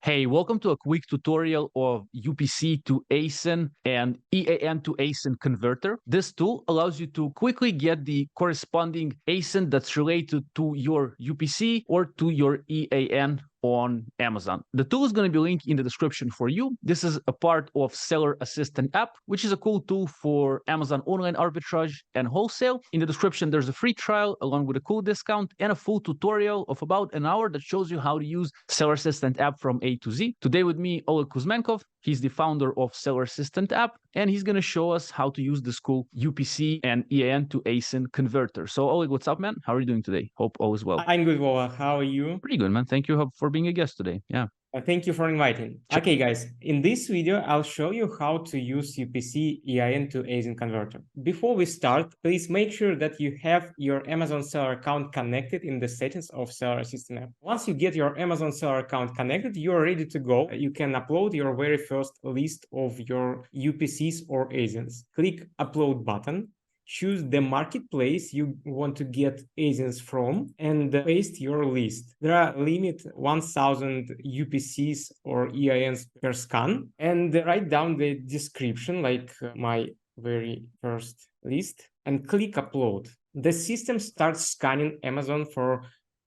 Hey, welcome to a quick tutorial of UPC to ASIN and EAN to ASIN converter. This tool allows you to quickly get the corresponding ASIN that's related to your UPC or to your EAN on Amazon. The tool is going to be linked in the description for you. This is a part of Seller Assistant app, which is a cool tool for Amazon online arbitrage and wholesale. In the description, there's a free trial along with a cool discount and a full tutorial of about an hour that shows you how to use Seller Assistant app from A to Z. Today with me, Oleg Kuzmenkov. He's the founder of Seller Assistant app, and he's going to show us how to use this cool UPC and EAN to ASIN converter. So Oleg, what's up, man? How are you doing today? Hope all is well. I'm good, Vola. How are you? Pretty good, man. Thank you for being a guest today. Yeah. Thank you for inviting. Okay, guys, in this video, I'll show you how to use UPC EAN to ASIN converter. Before we start, please make sure that you have your Amazon seller account connected in the settings of Seller Assistant app. Once you get your Amazon seller account connected, you're ready to go. You can upload your very first list of your UPCs or ASINs. Click Upload button. Choose the marketplace you want to get ASINs from and paste your list. There are limit 1000 UPCs or EANs per scan, and write down the description like my very first list and click upload. The system starts scanning Amazon for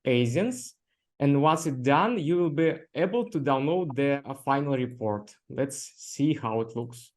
ASINs, and once it's done, you will be able to download the final report. Let's see how it looks.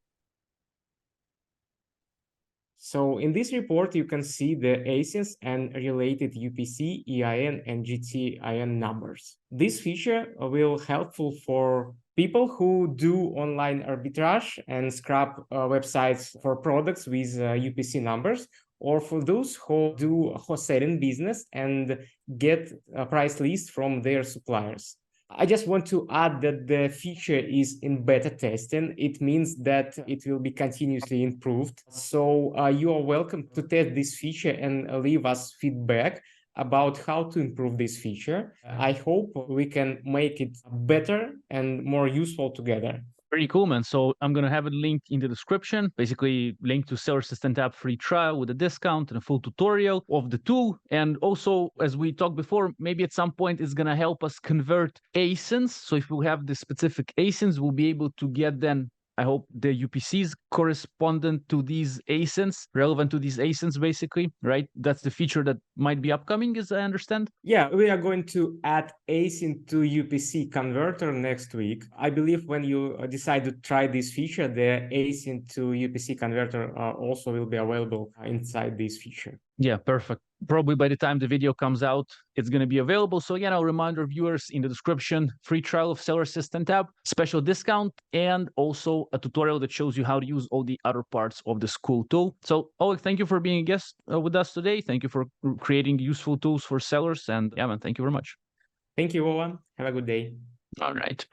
So in this report, you can see the ASINs and related UPC, EAN, and GTIN numbers. This feature will helpful for people who do online arbitrage and scrap websites for products with UPC numbers, or for those who do wholesaling business and get a price list from their suppliers. I just want to add that the feature is in beta testing. It means that it will be continuously improved. So you are welcome to test this feature and leave us feedback about how to improve this feature. I hope we can make it better and more useful together. Pretty cool, man. So I'm going to have it linked in the description, basically link to Seller Assistant app free trial with a discount and a full tutorial of the tool. And also, as we talked before, maybe at some point it's going to help us convert ASINs. So if we have the specific ASINs, we'll be able to get then, I hope, the UPCs correspondent to these ASINs, relevant to these ASINs, basically, right? That's the feature that might be upcoming, as I understand. Yeah, we are going to add ASIN to UPC converter next week. I believe when you decide to try this feature, the ASIN to UPC converter also will be available inside this feature. Yeah, perfect. Probably by the time the video comes out, it's going to be available. So again, I'll remind our viewers in the description, free trial of Seller Assistant app, special discount, and also a tutorial that shows you how to use all the other parts of this cool tool. So Oleg, thank you for being a guest with us today. Thank you for creating useful tools for sellers. And yeah, man, thank you very much. Thank you, Owen. Have a good day. All right.